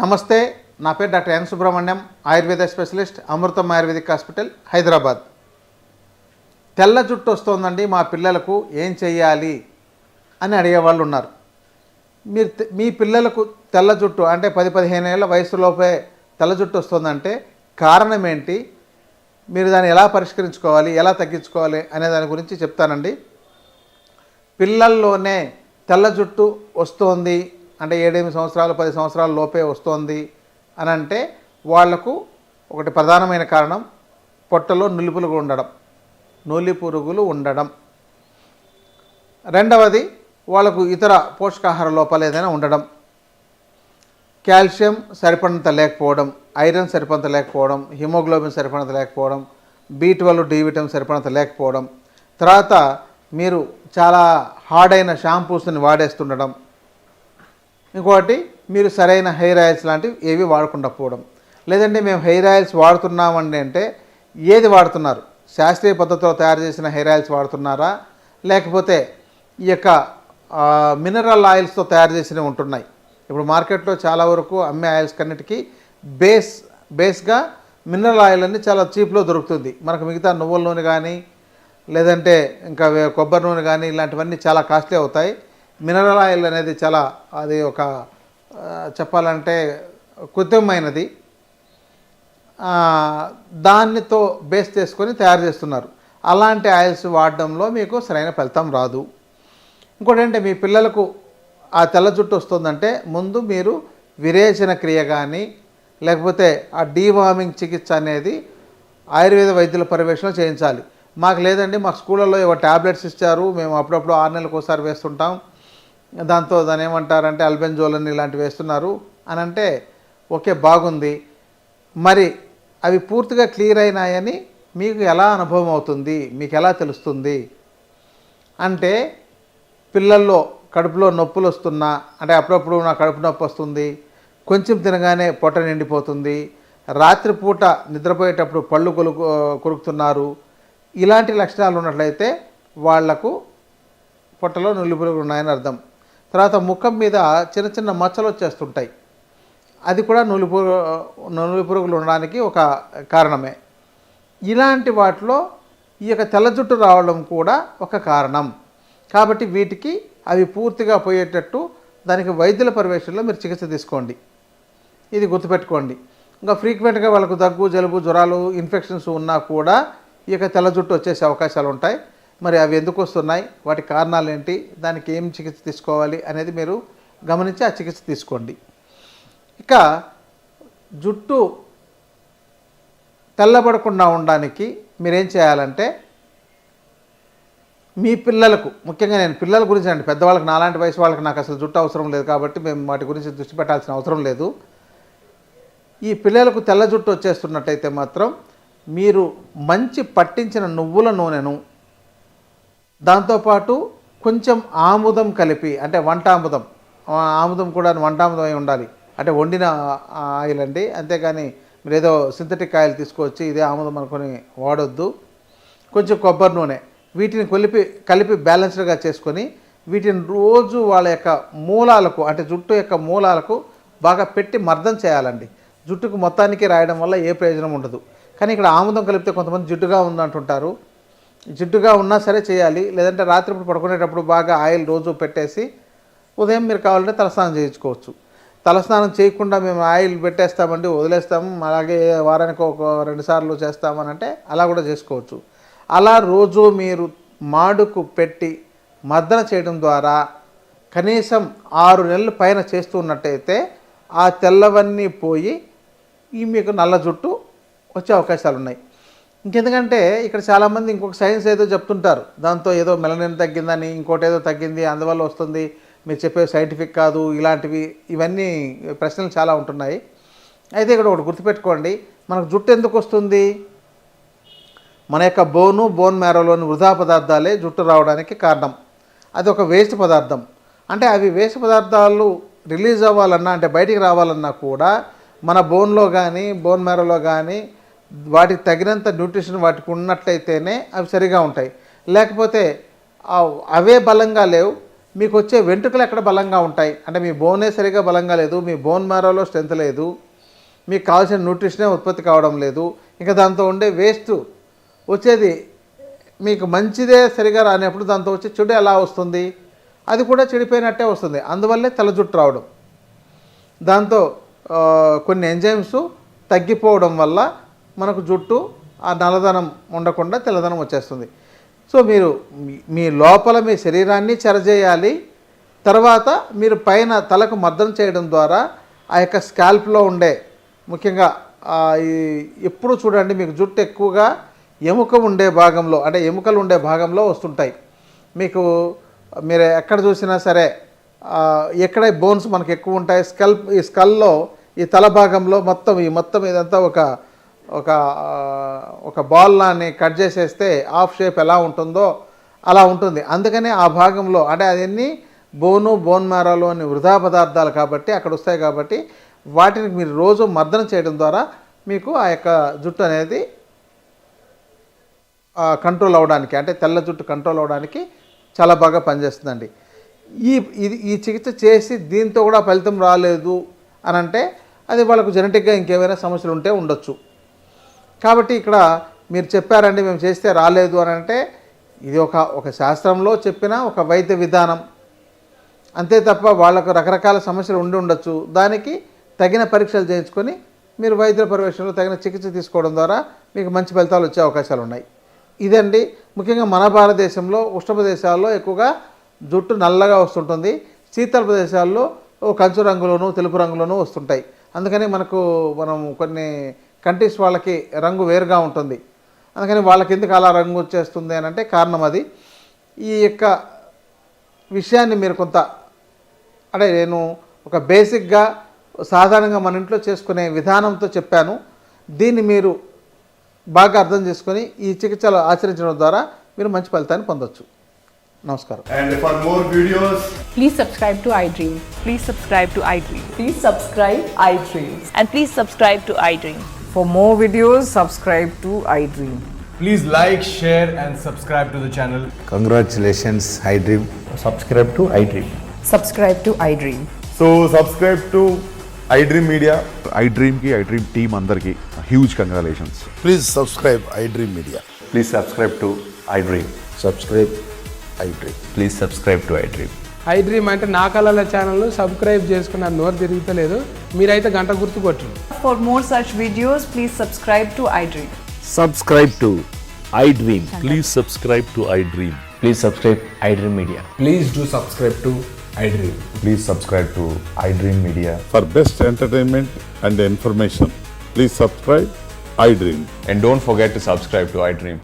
నమస్తే, నా పేరు doctor N Subrahmanyam, Ayurveda specialist, Amrutham ayurvedic hospital, Hyderabad. తెల్ల జుట్టు వస్తుందండి మా పిల్లలకు, ఏం చెయ్యాలి అని అడిగేవాళ్ళు ఉన్నారు. మీ పిల్లలకు తెల్ల జుట్టు అంటే 10-15 ఏళ్ళ వయసులోపే తెల్ల జుట్టు వస్తుందంటే కారణం ఏంటి, మీరు దాన్ని ఎలా పరిష్కరించుకోవాలి, ఎలా తగ్గించుకోవాలి అనే దాని గురించి చెప్తానండి. పిల్లల్లోనే తెల్ల జుట్టు వస్తుంది అంటే 7-8 సంవత్సరాలు 10 సంవత్సరాల లోపే వస్తుంది అని అంటే వాళ్లకు ఒకటి ప్రధానమైన కారణం పొట్టలో నూలి పురుగులు ఉండడం. రెండవది వాళ్ళకు ఇతర పోషకాహార లోపాలు ఏదైనా ఉండడం, కాల్షియం సరిపడినంత లేకపోవడం, ఐరన్ సరిపడినంత లేకపోవడం, హిమోగ్లోబిన్ సరిపడినంత లేకపోవడం, B12 D విటమిన్ సరిపడినంత లేకపోవడం, తర్వాత మీరు చాలా హార్డ్ అయిన షాంపూస్ని వాడేస్తుండడం, ఇంకోటి మీరు సరైన హెయిర్ ఆయిల్స్ లాంటివి ఏవి వాడకుండా పోవడం. లేదంటే మేము హెయిర్ ఆయిల్స్ వాడుతున్నామండి అంటే ఏది వాడుతున్నారు, శాస్త్రీయ పద్ధతిలో తయారు చేసిన హెయిర్ ఆయిల్స్ వాడుతున్నారా, లేకపోతే ఈ యొక్క మినరల్ ఆయిల్స్తో తయారు చేసినవి ఉంటున్నాయి. ఇప్పుడు మార్కెట్లో చాలా వరకు అమ్మే ఆయిల్స్ కన్నిటికీ బేస్గా మినరల్ ఆయిల్ అని చాలా చీప్లో దొరుకుతుంది. మనకు మిగతా నువ్వుల నూనె కానీ లేదంటే ఇంకా కొబ్బరి నూనె కానీ ఇలాంటివన్నీ చాలా కాస్ట్లీ అవుతాయి. మినరల్ ఆయిల్ అనేది చాలా అది ఒక చెప్పాలంటే కృత్రిమమైనది, దానితో బేస్ చేసుకొని తయారు చేస్తున్నారు. అలాంటి ఆయిల్స్ వాడడంలో మీకు సరైన ఫలితం రాదు. ఇంకోటి అంటే మీ పిల్లలకు ఆ తెల్ల జుట్టు వస్తుందంటే ముందు మీరు విరేచన క్రియ కానీ లేకపోతే ఆ డీవార్మింగ్ చికిత్స అనేది ఆయుర్వేద వైద్యుల పర్యవేక్షణలో చేయించాలి. మాకు లేదండి, మాకు స్కూళ్ళల్లో ఏవో ట్యాబ్లెట్స్ ఇచ్చారు, మేము అప్పుడప్పుడు 6 నెలలకు ఒకసారి వేస్తుంటాం, దాన్ని ఏమంటారంటే అల్బెంజోలని ఇలాంటివి వేస్తున్నారు అని అంటే ఓకే, బాగుంది. మరి అవి పూర్తిగా క్లియర్ అయినాయని మీకు ఎలా అనుభవం అవుతుంది, మీకు ఎలా తెలుస్తుంది అంటే పిల్లల్లో కడుపులో నొప్పులు వస్తున్నా అంటే అప్పుడప్పుడు నా కడుపు నొప్పి వస్తుంది, కొంచెం తినగానే పొట్ట నిండిపోతుంది, రాత్రిపూట నిద్రపోయేటప్పుడు పళ్ళు కొరుకుతున్నారు, ఇలాంటి లక్షణాలు ఉన్నట్లయితే వాళ్లకు పొట్టలో నులి పురుగులు ఉన్నాయని అర్థం. తర్వాత ముఖం మీద చిన్న చిన్న మచ్చలు వచ్చేస్తుంటాయి, అది కూడా నులి పురుగులు ఉండడానికి ఒక కారణమే. ఇలాంటి వాటిలో ఈ యొక్క తెల్ల జుట్టు రావడం కూడా ఒక కారణం. కాబట్టి వీటికి అవి పూర్తిగా పోయేటట్టు దానికి వైద్యుల పర్యవేక్షణలో మీరు చికిత్స తీసుకోండి, ఇది గుర్తుపెట్టుకోండి. ఇంకా ఫ్రీక్వెంట్గా వాళ్ళకు దగ్గు, జలుబు, జ్వరాలు, ఇన్ఫెక్షన్స్ ఉన్నా కూడా ఈ యొక్క తెల్ల జుట్టు వచ్చేసే అవకాశాలు ఉంటాయి. మరి అవి ఎందుకు వస్తున్నాయి, వాటి కారణాలు ఏంటి, దానికి ఏం చికిత్స తీసుకోవాలి అనేది మీరు గమనించి ఆ చికిత్స తీసుకోండి. ఇక జుట్టు తెల్లబడకుండా ఉండడానికి మీరేం చేయాలంటే మీ పిల్లలకు, ముఖ్యంగా నేను పిల్లల గురించి అండి, పెద్దవాళ్ళకి నాలాంటి వయసు వాళ్ళకి నాకు అసలు జుట్టు అవసరం లేదు కాబట్టి మేము వాటి గురించి దృష్టి పెట్టాల్సిన అవసరం లేదు. ఈ పిల్లలకు తెల్ల జుట్టు వచ్చేస్తున్నట్టయితే మాత్రం మీరు మంచి పట్టించిన నువ్వుల నూనెను దాంతోపాటు కొంచెం ఆముదం కలిపి, అంటే ఆముదం కూడా వంటాముదం అయి ఉండాలి, అంటే వండిన ఆయిల్ అండి, అంతేగాని మీరు ఏదో సింథటిక్ ఆయిల్ తీసుకొచ్చి ఇదే ఆముదం అనుకొని వాడొద్దు. కొంచెం కొబ్బరి నూనె, వీటిని కలిపి బ్యాలెన్స్డ్గా చేసుకొని వీటిని రోజు వాళ్ళ యొక్క మూలాలకు, అంటే జుట్టు యొక్క మూలాలకు బాగా పెట్టి మర్దం చేయాలండి. జుట్టుకు మొత్తానికి రాయడం వల్ల ఏ ప్రయోజనం ఉండదు. కానీ ఇక్కడ ఆముదం కలిపితే కొంతమంది జిడ్డుగా ఉందంటుంటారు, జిడ్డుగా ఉన్నా సరే చేయాలి. లేదంటే రాత్రిపూట పడుకునేటప్పుడు బాగా ఆయిల్ రోజు పెట్టేసి ఉదయం మీరు కావాలంటే తలస్నానం చేయించుకోవచ్చు. తలస్నానం చేయకుండా మేము ఆయిల్ పెట్టేస్తామండి వదిలేస్తాము, అలాగే వారానికి ఒక 2 సార్లు చేస్తామని అంటే అలా కూడా చేసుకోవచ్చు. అలా రోజు మీరు మాడుకు పెట్టి మర్దన చేయడం ద్వారా కనీసం 6 నెలల పైన చేస్తూ ఉన్నట్టయితే ఆ తెల్లవన్నీ పోయి ఈ మీకు నల్ల జుట్టు వచ్చే అవకాశాలు ఉన్నాయి. ఇంకెందుకంటే ఇక్కడ చాలామంది ఇంకొక సైన్స్ ఏదో చెప్తుంటారు, దాంతో ఏదో మెలనిన్ తగ్గిందని, ఇంకోటి ఏదో తగ్గింది అందువల్ల వస్తుంది, మీరు చెప్పే సైంటిఫిక్ కాదు, ఇవన్నీ ప్రశ్నలు చాలా ఉంటున్నాయి. అయితే ఇక్కడ ఒకటి గుర్తుపెట్టుకోండి, మనకు జుట్టు ఎందుకు వస్తుంది, మన యొక్క బోన్ మ్యారోలోని వృధా పదార్థాలే జుట్టు రావడానికి కారణం. అది ఒక వేస్ట్ పదార్థం. అంటే అవి వేస్ట్ పదార్థాలు రిలీజ్ అవ్వాలన్నా, అంటే బయటికి రావాలన్నా కూడా మన బోన్లో కానీ బోన్ మ్యారోలో కానీ వాటికి తగినంత న్యూట్రిషన్ వాటికి ఉన్నట్లయితేనే అవి సరిగా ఉంటాయి. లేకపోతే అవే బలంగా లేవు, మీకు వచ్చే వెంట్రుకలు ఎక్కడ బలంగా ఉంటాయి అంటే మీ బోనే సరిగా బలంగా లేదు, మీ బోన్ మ్యారోలో స్ట్రెంత్ లేదు, మీకు కావాల్సిన న్యూట్రిషనే ఉత్పత్తి కావడం లేదు, ఇంకా దాంతో ఉండే వేస్ట్ వచ్చేది మీకు మంచిదే సరిగా రానప్పుడు దాంతో వచ్చే చెడు ఎలా వస్తుంది, అది కూడా చెడిపోయినట్టే వస్తుంది. అందువల్లే తెల్ల జుట్టు రావడం, దాంతో కొన్ని ఎంజైమ్స్ తగ్గిపోవడం వల్ల మనకు జుట్టు ఆ నల్లదనం ఉండకుండా తెల్లదనం వచ్చేస్తుంది. సో మీరు మీ లోపల మీ శరీరాన్ని చెరజేయాలి, తర్వాత మీరు పైన తలకు మర్దన చేయడం ద్వారా ఆ యొక్క స్కాల్ప్లో ఉండే ముఖ్యంగా ఎప్పుడు చూడండి మీకు జుట్టు ఎక్కువగా ఎముక ఉండే భాగంలో అంటే ఎముకలు ఉండే భాగంలో వస్తుంటాయి. మీకు మీరు ఎక్కడ చూసినా సరే ఎక్కడ బోన్స్ మనకు ఎక్కువ ఉంటాయి, ఈ స్కల్లో ఈ తల భాగంలో మొత్తం ఇదంతా ఒక బాల్ లాని కట్ చేసేస్తే హాఫ్ షేప్ ఎలా ఉంటుందో అలా ఉంటుంది. అందుకనే ఆ భాగంలో అంటే అదన్నీ బోన్ మ్యారోలోని వృధా పదార్థాలు కాబట్టి అక్కడ వస్తాయి. కాబట్టి వాటిని మీరు రోజు మర్దన చేయడం ద్వారా మీకు ఆ యొక్క జుట్టు అనేది కంట్రోల్ అవ్వడానికి అంటే తెల్ల జుట్టు కంట్రోల్ అవ్వడానికి చాలా బాగా పనిచేస్తుందండి. ఈ చికిత్స చేసి దీంతో కూడా ఫలితం రాలేదు అని అంటే అది వాళ్ళకు జెనెటిక్గా ఇంకేమైనా సమస్యలు ఉంటే ఉండొచ్చు. కాబట్టి ఇక్కడ మీరు చెప్పారండి మేము చేస్తే రాలేదు అని అంటే ఇది ఒక శాస్త్రంలో చెప్పిన ఒక వైద్య విధానం అంతే తప్ప వాళ్ళకు రకరకాల సమస్యలు ఉండొచ్చు. దానికి తగిన పరీక్షలు చేయించుకొని మీరు వైద్య పర్యవేక్షణలో తగిన చికిత్స తీసుకోవడం ద్వారా మీకు మంచి ఫలితాలు వచ్చే అవకాశాలు ఉన్నాయి. ఇదండి ముఖ్యంగా మన భారతదేశంలో ఉష్ణ ప్రదేశాల్లో ఎక్కువగా జుట్టు నల్లగా వస్తుంటుంది, శీతల ప్రదేశాల్లో కంచు రంగులోను తెలుపు రంగులోనూ వస్తుంటాయి. అందుకని మనం కొన్ని కంట్రీస్ వాళ్ళకి రంగు వేరుగా ఉంటుంది, అందుకని వాళ్ళకి ఎందుకు అలా రంగు వచ్చేస్తుంది అని అంటే కారణం అది. ఈ యొక్క విషయాన్ని మీరు కొంత అంటే నేను ఒక బేసిక్గా సాధారణంగా మన ఇంట్లో చేసుకునే విధానంతో చెప్పాను. దీన్ని మీరు బాగా అర్థం చేసుకొని ఈ చికిత్సలు ఆచరించడం ద్వారా మీరు మంచి ఫలితాన్ని పొందొచ్చు. నమస్కారం. And for more videos, please subscribe to iDream. Please subscribe to iDream. Please subscribe iDream. And please subscribe to iDream. For more videos, subscribe to iDream. please like, share and subscribe to the channel. Congratulations, iDream. Subscribe to iDream. Subscribe to iDream. So subscribe to iDream Media. iDream ki iDream team andarki huge congratulations. Please subscribe iDream Media. Please subscribe to iDream. Subscribe iDream. Please subscribe to iDream. iDream అంటే నా కళల ఛానల్ను subscribe చేసుకున్న నోరు తిరుగుతలేదు, మీరైతే గంట గుర్తు కొట్టండి. For more such videos, please subscribe to iDream. Subscribe to iDream. Please subscribe to iDream. Please subscribe iDream Media. Please do subscribe to iDream. Please subscribe to iDream Media. For best entertainment and information, please subscribe iDream. And don't forget to subscribe to iDream.